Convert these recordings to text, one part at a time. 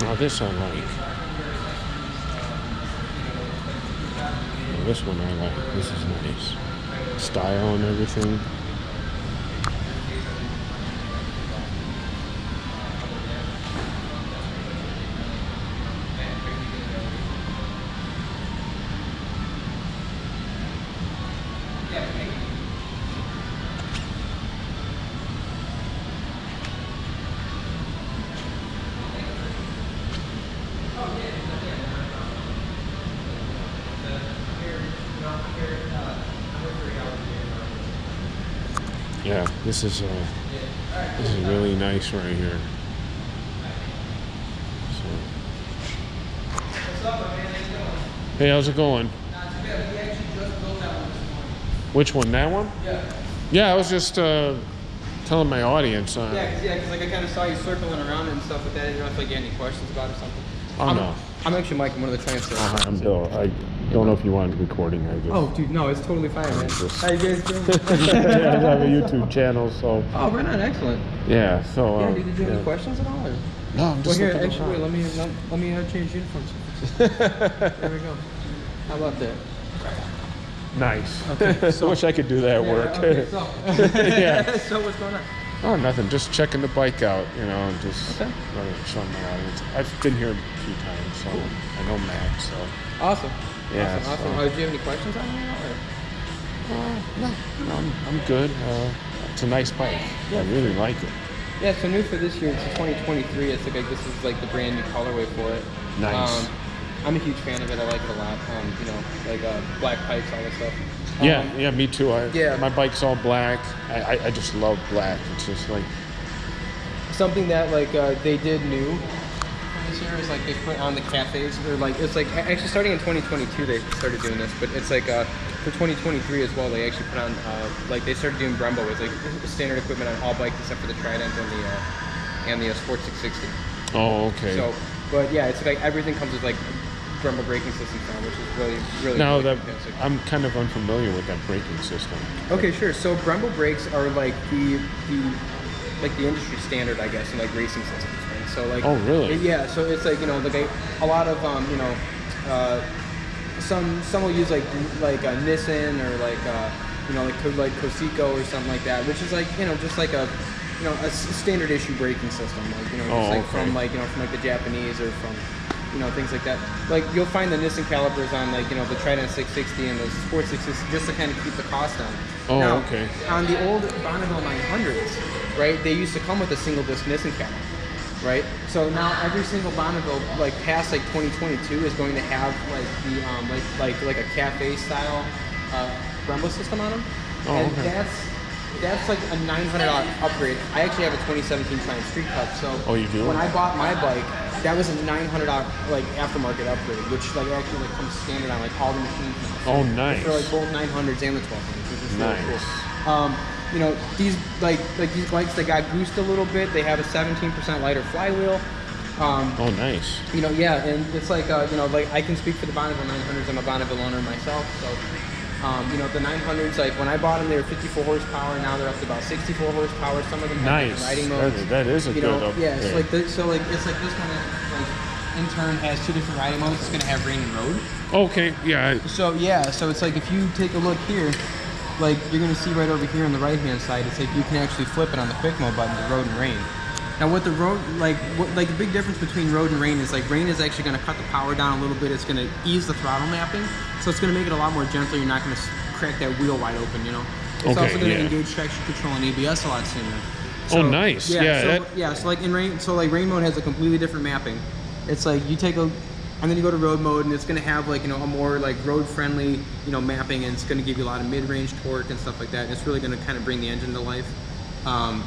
Now this I like. Now this one I like. This is nice. Style and everything. Yeah, this is really nice right here. So. Hey, how's it going? Which one? That one? Yeah. Yeah, I was just telling my audience. Because like I kind of saw you circling around and stuff with that. I didn't know if like you had any questions about it or something. Oh no. I'm actually Mike. I'm one of the transfers. Hi, I'm Bill. I don't know if you wanted recording. I just. Oh, dude, no, it's totally fine, man. How you guys doing? Yeah, I have a YouTube channel, so. Oh, right on, excellent. Yeah, so. Yeah, did you have any questions at all? Or? No, I'm just. Well, here, actually, wait, let me change uniforms. There we go. How about that? Nice. Okay, so I wish I could do that at work. Okay, so. Yeah. So what's going on? Oh, nothing. Just checking the bike out, you know, and just showing my audience. I've been here a few times, so I know Matt. So. Awesome. Yeah. Awesome. So. Do you have any questions on it? No, I'm good. It's a nice bike. I really like it. Yeah, so new for this year, it's a 2023. It's like this is like the brand new colorway for it. Nice. I'm a huge fan of it. I like it a lot. You know, like black pipes, all that stuff. Yeah, me too. Yeah. My bike's all black. I just love black. It's just like something that like they did new this year is like they put on the cafes. Or like it's like actually starting in 2022 they started doing this, but it's like for 2023 as well. They actually put on like they started doing Brembo with like standard equipment on all bikes except for the Trident and the Sport 660. Oh, okay. So, but yeah, it's like everything comes with like Brembo braking system now, which is really now really that fantastic. I'm kind of unfamiliar with that braking system. Okay, sure. So Brembo brakes are like the industry standard, I guess, in like racing systems, right? So like oh really? Yeah. So it's like, you know, like a lot of you know some will use like a Nissan or like you know like Cosico or something like that, which is like, you know, just like a standard issue braking system, like, you know, just like from like, you know, from like the Japanese or from, you know, things like that. Like you'll find the Nissan calipers on like, you know, the Trident 660 and the Sport 660 just to kind of keep the cost down. Oh, now, okay. On the old Bonneville 900s, right, they used to come with a single disc Nissan caliper, right? So now every single Bonneville, like past like 2022, is going to have like the like a cafe style Brembo system on them. Oh, and okay. That's like a $900 upgrade. I actually have a 2017 Triumph Street Cup, so oh, you do? When I bought my bike, that was a $900 like aftermarket upgrade, which like actually like comes standard on like all the machines now. So oh, nice. for like both 900s and the 1200s, which is really nice. cool. You know, these like these bikes, they got goosed a little bit. They have a 17% lighter flywheel. Oh, nice. You know, yeah, and it's like you know, like I can speak for the Bonneville 900s. I'm a Bonneville owner myself, so. You know, the 900s, like when I bought them, they were 54 horsepower. Now they're up to about 64 horsepower. Some of them have different riding modes. That is a you good know, upgrade. yeah, it's like it's like this one, like in turn has two different riding modes. It's going to have rain and road. Okay, yeah. So yeah, so it's like if you take a look here, like you're going to see right over here on the right hand side, it's like you can actually flip it on the quick mode button to road and rain. Now what the road, like the big difference between road and rain is like rain is actually going to cut the power down a little bit. It's going to ease the throttle mapping, so it's going to make it a lot more gentle. You're not going to crack that wheel wide open, you know. It's also going to engage traction control and ABS a lot sooner. So, oh, nice. Yeah. So like in rain, so like rain mode has a completely different mapping. It's like you take and then you go to road mode, and it's going to have like, you know, a more like road friendly, you know, mapping, and it's going to give you a lot of mid-range torque and stuff like that. And it's really going to kind of bring the engine to life.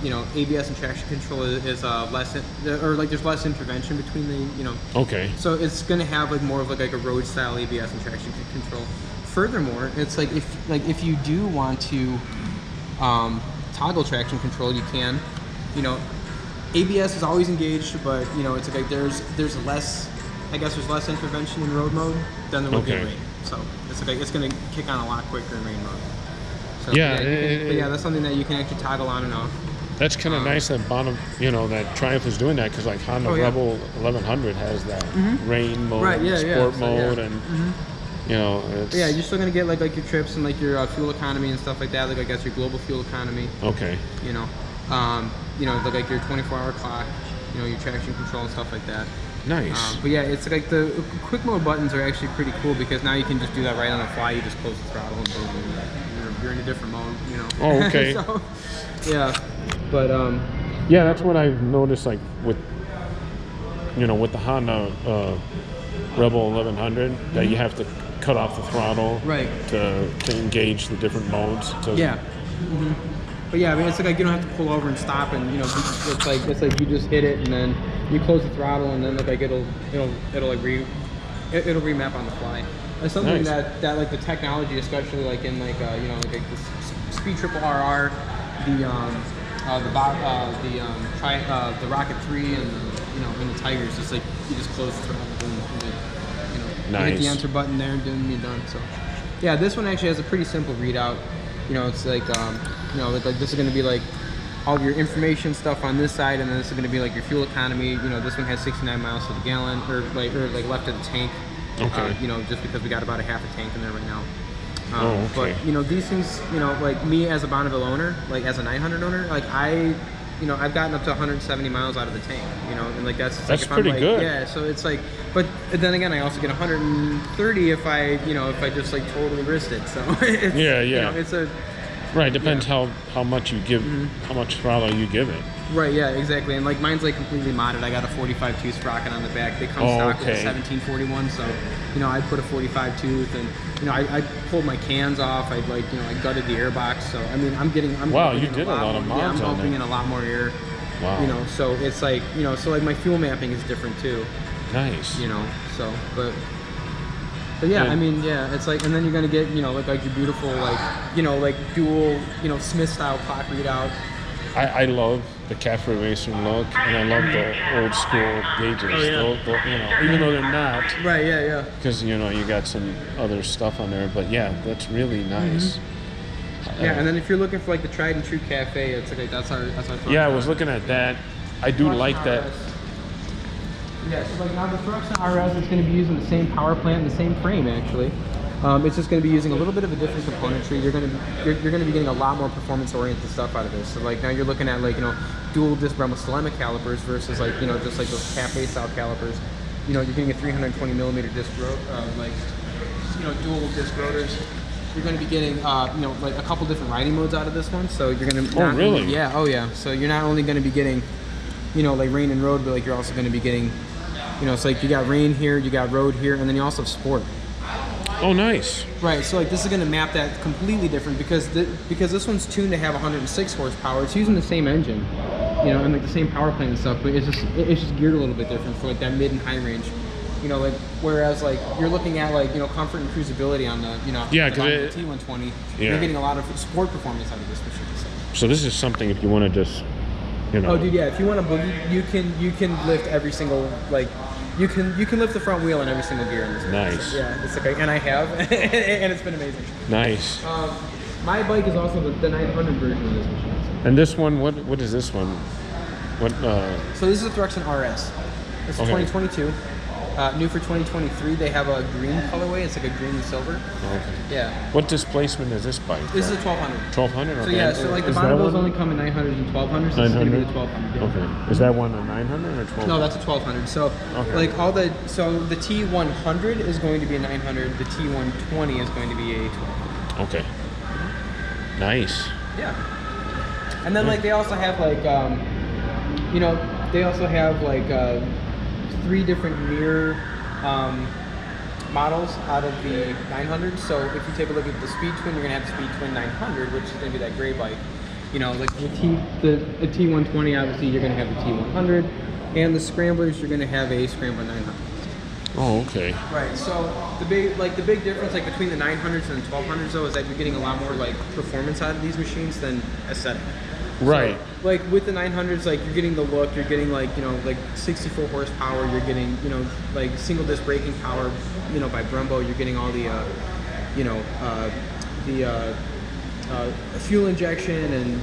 You know, ABS and traction control is less, or like there's less intervention between the, you know. Okay. So it's going to have like more of like a road style ABS and traction control. Furthermore, it's like if you do want to toggle traction control, you can. You know, ABS is always engaged, but you know, it's like there's less, I guess there's less intervention in road mode than there would be in rain. So it's like it's going to kick on a lot quicker in rain mode. So, yeah, yeah, that's something that you can actually toggle on and off. That's kind of nice that that Triumph is doing that, because like Honda Rebel 1100 has that rain mode, sport mode, and it's you're still gonna get like your trips and like your fuel economy and stuff like that. Like I guess your global fuel economy. Okay. Like your 24-hour clock. Your traction control and stuff like that. Nice. But yeah, it's like the quick mode buttons are actually pretty cool, because now you can just do that right on the fly. You just close the throttle and boom, you're in a different mode. Oh, okay. So, yeah, but yeah, that's what I've noticed. Like with with the Honda Rebel 1100, that you have to cut off the throttle to engage the different modes. Yeah. But yeah, I mean, it's like you don't have to pull over and stop, and it's like you just hit it and then you close the throttle, and then like it'll remap on the fly. It's something that like the technology, especially like in like the Speed Triple RR, the Rocket 3, and and the Tigers. It's like you just close the throttle, and you hit the enter button there, and then you're done. So yeah, this one actually has a pretty simple readout. It's like like this is going to be like all of your information stuff on this side, and then this is going to be like your fuel economy. This one has 69 miles to the gallon, or left of the tank. Okay. Just because we got about a half a tank in there right now. Okay. But these things, like me as a Bonneville owner, like as a 900 owner, like I've gotten up to 170 miles out of the tank. And like that's pretty good. Yeah. So it's like, but then again, I also get 130 if I just like totally risked it. So it's, it's a depends how much you give, how much throttle you give it. Right, yeah, exactly. And like mine's like completely modded. I got a 45 tooth sprocket on the back. They come stock with a 1741, so I put a 45 tooth, and I pulled my cans off. I gutted the air box. So I mean, wow, you did a lot of mods. Yeah, I'm pumping in a lot more air. Wow. So it's like so like my fuel mapping is different too. Nice. So but yeah, I mean, yeah, it's like, and then you're gonna get like your beautiful like dual Smith style clock readout. I love the cafe racing look, and I love the old school gauges. Even though they're not. Right. Yeah. Because you got some other stuff on there, but yeah, that's really nice. Yeah, and then if you're looking for like the tried and true cafe, it's like that's our. Yeah, I was looking at that. I do like that. Yeah, so like now the Thruxton RS is going to be using the same power plant and the same frame actually. It's just going to be using a little bit of a different componentry. You're going to be getting a lot more performance-oriented stuff out of this. So like now you're looking at like dual disc Brembo calipers versus like just like those cafe style calipers. You're getting a 320 millimeter disc dual disc rotors. You're going to be getting like a couple different riding modes out of this one. So you're going to yeah. So you're not only going to be getting like rain and road, but like you're also going to be getting it's like you got rain here, you got road here, and then you also have sport. Oh, nice. Right, so like this is going to map that completely different because this one's tuned to have 106 horsepower. It's using the same engine, and like the same power plant and stuff, but it's just geared a little bit different for like that mid and high range. Like whereas like you're looking at like comfort and cruisability on the the T120, you're getting a lot of sport performance out of this machine. So this is something if you want to just Oh, dude, yeah. If you want to boogie, you can lift every single you can lift the front wheel in every single gear in this. Nice. So, yeah, it's okay, and I have, and it's been amazing. Nice. My bike is also the 900 version of this machine. And this one, what is this one? What? So this is a Thruxton RS. It's 2022. New for 2023, they have a green colorway. It's like a green and silver. Okay. Yeah. What displacement is this bike? This is a 1200. 1200? Okay. So yeah, so like the Bonnevilles only come in 900s and 1200s. So this is going to be the 1200. Yeah. Okay. Is that one a 900 or 1200? No, that's a 1200. So like the T100 is going to be a 900. The T120 is going to be a 1200. Okay. Nice. Yeah. And then like they also have like they also have like 3 different mirror models out of the 900. So if you take a look at the Speed Twin, you're gonna have the Speed Twin 900, which is gonna be that gray bike. Like the T120, obviously you're gonna have the T100, and the Scramblers, you're gonna have a Scrambler 900. Oh, okay. Right. So the big difference like between the 900s and the 1200s though is that you're getting a lot more like performance out of these machines than aesthetic. Right. So, like with the 900s, like you're getting the look, you're getting like like 64 horsepower, you're getting like single disc braking power, by Brembo, you're getting all the fuel injection and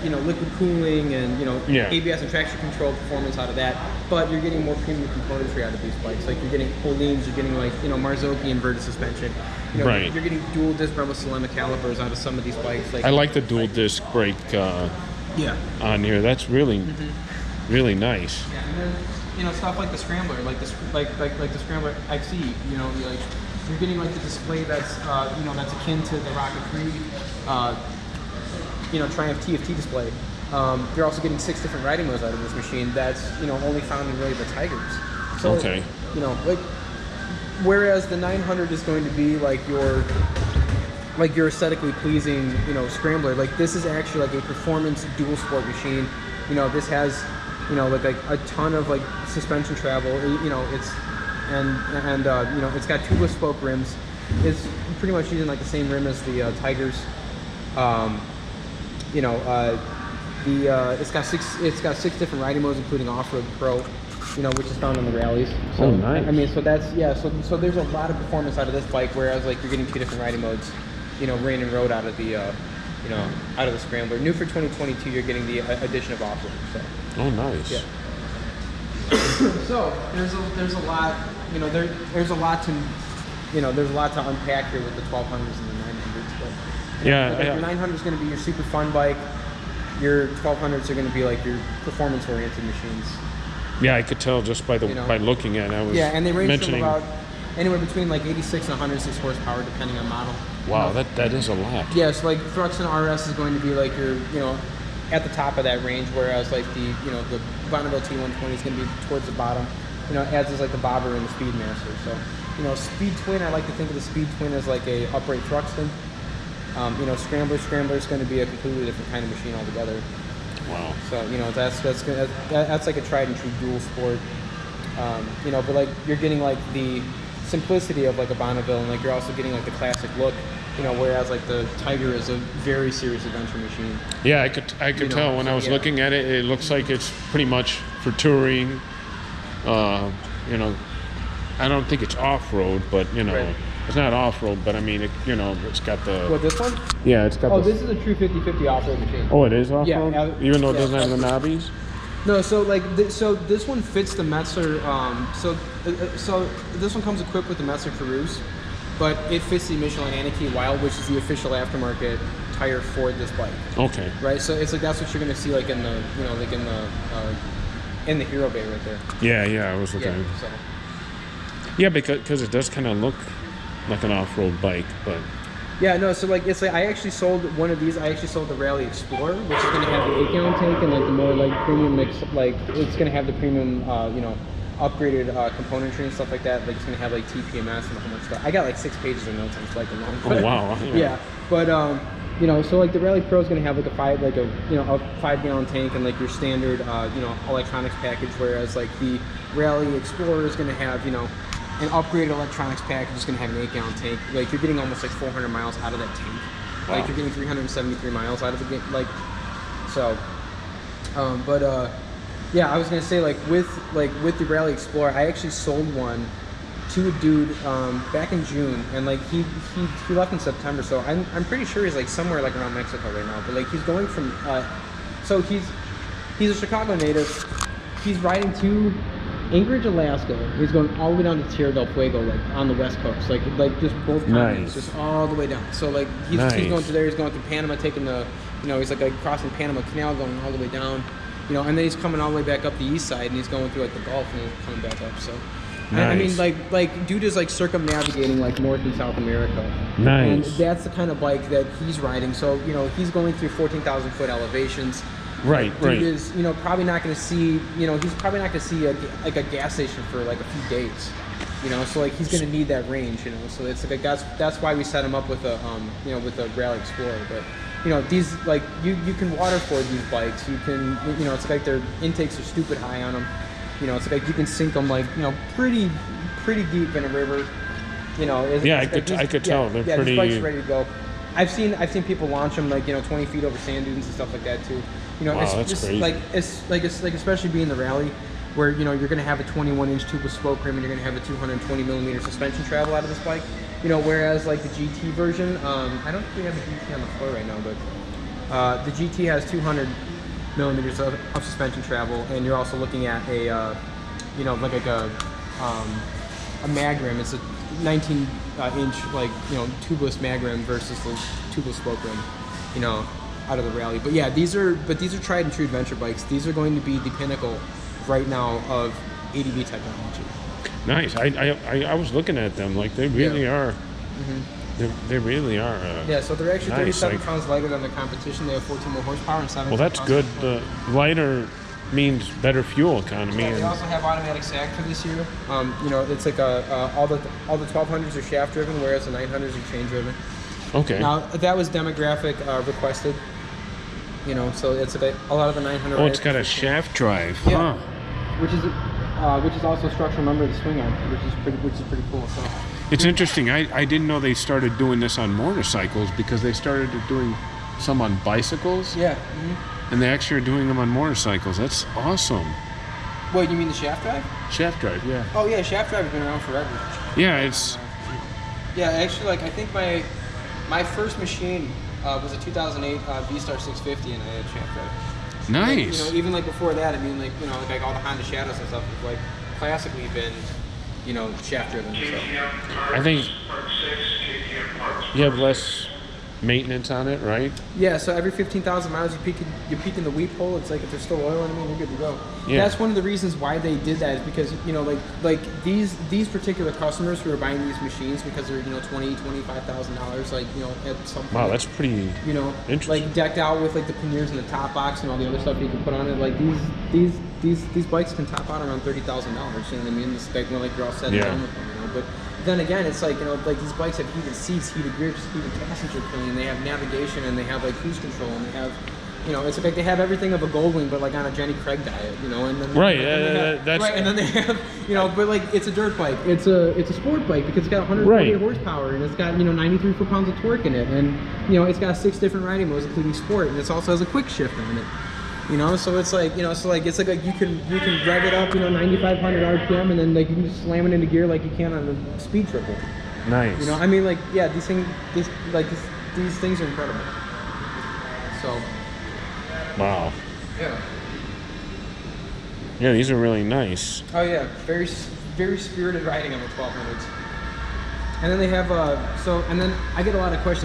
liquid cooling and Yeah. ABS and traction control performance out of that, but you're getting more premium componentry out of these bikes. Like you're getting Öhlins, you're getting like Marzocchi inverted suspension. Right. You're getting dual disc brembo ceramic calipers out of some of these bikes. Like I like the dual disc brake on here. That's really really nice. Yeah, and then stuff like the Scrambler, like the Scrambler XE. Like you're getting like the display that's that's akin to the Rocket 3. Triumph TFT display. You're also getting 6 different riding modes out of this machine. That's only found in really the Tigers. So, okay. Whereas the 900 is going to be like your aesthetically pleasing Scrambler. Like this is actually like a performance dual sport machine. This has like a ton of like suspension travel. It's it's got tubeless spoke rims. It's pretty much using like the same rim as the Tigers. It's got 6 different riding modes, including Off-Road Pro, which is found on the rallies. So, oh, nice. I mean, so that's So there's a lot of performance out of this bike, whereas like you're getting 2 different riding modes, rain and road out of the, out of the Scrambler. New for 2022, you're getting the addition of off-road. So. Oh, nice. Yeah. So there's a lot, there's a lot to, there's a lot to unpack here with the 1200s and the 900s. But your 900 is going to be your super fun bike. Your 1200s are going to be like your performance-oriented machines. Yeah, I could tell just by by looking at it. I was and they range mentioning from about anywhere between like 86 and 106 horsepower, depending on model. Wow, that is a lot. Yeah, so like Thruxton RS is going to be like your, at the top of that range, whereas like the, the Bonneville T120 is going to be towards the bottom. As is like the Bobber and the Speedmaster. So, Speed Twin, I like to think of the Speed Twin as like a upright Thruxton. Scrambler is going to be a completely different kind of machine altogether. Wow. So that's like a tried and true dual sport. But like you're getting like the simplicity of like a Bonneville, and like you're also getting like the classic look. Whereas like the Tiger is a very serious adventure machine. Yeah, I could tell when I was looking at it. It looks like it's pretty much for touring. I don't think it's off-road, but Right. It's not off-road, but I mean, it's got the... What, this one? Yeah, it's got this is a true 50/50 off-road machine. Oh, it is off-road? Yeah. Even though it doesn't have the knobbies? No, so like, so this one fits the Metzer, so this one comes equipped with the Metzer Carouse, but it fits the Michelin Anarchy Wild, which is the official aftermarket tire for this bike. Okay. Right, so it's like, that's what you're gonna see like in the, like in the Hero Bay right there. Yeah, I was looking at it. So. Yeah, because it does kind of look like an off-road bike, but... Yeah, no, so like, it's like, I actually sold one of these, I actually sold the Rally Explorer, which is going to have the 8-gallon tank and like the more like premium mix, like it's going to have the premium, upgraded componentry and stuff like that. Like it's going to have like TPMS and a whole bunch of stuff. I got like 6 pages of notes on this bike alone. Oh, wow. Yeah, but so like the Rally Pro is going to have like a 5-gallon tank and like your standard, electronics package, whereas like the Rally Explorer is going to have, an upgraded electronics package is going to have an 8-gallon tank. Like you're getting almost like 400 miles out of that tank. Wow. Like you're getting 373 miles out of the game. Like, so, yeah, I was going to say like with the Rally Explorer, I actually sold one to a dude back in June, and like he left in September. So I'm pretty sure he's like somewhere like around Mexico right now. But like he's going from, so he's a Chicago native. He's riding to Anchorage, Alaska. He's going all the way down to Tierra del Fuego, like on the west coast, like just both continents, just all the way down. So like he's going through there. He's going through Panama, taking the, he's like crossing Panama Canal, going all the way down, and then he's coming all the way back up the east side, and he's going through like the Gulf and then coming back up. So I mean, like dude is like circumnavigating like North and South America. Nice. And that's the kind of bike that he's riding. So he's going through 14,000 foot elevations. Right. Dude is, probably not going to see, he's probably not going to see a gas station for like a few days, so like he's going to need that range, so it's like that's why we set him up with a, with a Rally Explorer. But, these, like, you can water ford these bikes, you can, it's like their intakes are stupid high on them, it's like you can sink them like, pretty deep in a river, Yeah, I could tell, they're pretty... This bike's ready to go. I've seen people launch them like 20 feet over sand dunes and stuff like that too. Wow, that's crazy. It's like especially being the Rally, where you're going to have a 21-inch tubeless spoke rim and you're going to have a 220 millimeter suspension travel out of this bike. Whereas like the GT version, I don't think we have a GT on the floor right now, but The GT has 200 millimeters of suspension travel, and you're also looking at a, you know, like a mag rim. It's a 19-inch, like, you know, tubeless mag rim versus the tubeless spoke rim, you know, out of the rally. But yeah, these are tried and true adventure bikes. These are going to be the pinnacle right now of ADV technology. Nice. I was looking at them, like they really are. They really are. Yeah, so they're actually nice, 37 pounds lighter than the competition. They have 14 more horsepower and 7. Well, that's good. Lighter means better fuel economy. Yeah, they also have automatic sag for this year. You know, it's like all the 1200s are shaft driven, whereas the 900s are chain driven. Okay. Now that was demographic requested. You know, so it's a lot of the 900. Oh, it's got a shaft drive. Yeah. Huh. Which is also a structural member of the swing arm, which is pretty cool. So. It's interesting. I didn't know they started doing this on motorcycles, because they started doing some on bicycles. Yeah. And they actually are doing them on motorcycles. That's awesome. What, you mean the shaft drive? Shaft drive, yeah. Oh yeah, shaft drive has been around forever. Yeah, it's. Yeah, actually, like I think my first machine was a 2008 V-Star 650, and I had shaft drive. Nice. Like, you know, even like before that, I mean, like, you know, like all the Honda Shadows and stuff have like classically been, you know, shaft driven. So. I think you have less maintenance on it, right? Yeah, so every 15,000 miles you peek in the weep hole. It's like if there's still oil in it, you're good to go. Yeah. That's one of the reasons why they did that, is because, you know, like these particular customers who are buying these machines because they're, you know, $25,000, like, you know, at some point. Wow, that's pretty. You know, like decked out with like the panniers and the top box and all the other stuff you can put on it. Like these bikes can top out around $30,000. You know what I mean? It's like when, like, you're all set and done with them, you know. But then again, it's like, you know, like these bikes have heated seats, heated grips, heated passenger cooling. They have navigation, and they have like cruise control, and they have, you know, it's like they have everything of a Goldwing, but like on a Jenny Craig diet, you know. And then That's right, and then they have, you know, but like it's a dirt bike. It's a sport bike because it's got 148 horsepower, and it's got, you know, 93 foot-pounds of torque in it, and, you know, it's got 6 different riding modes, including sport, and it also has a quick shift on it. You know, so it's like, you know, so like it's like you can rev it up, you know, 9,500 RPM, and then like you can just slam it into gear like you can on a speed triple. Nice. You know, I mean, like, yeah, these things are incredible. So. Wow. Yeah. Yeah, these are really nice. Oh yeah, very spirited riding on the 1200s. And then they have and then I get a lot of questions.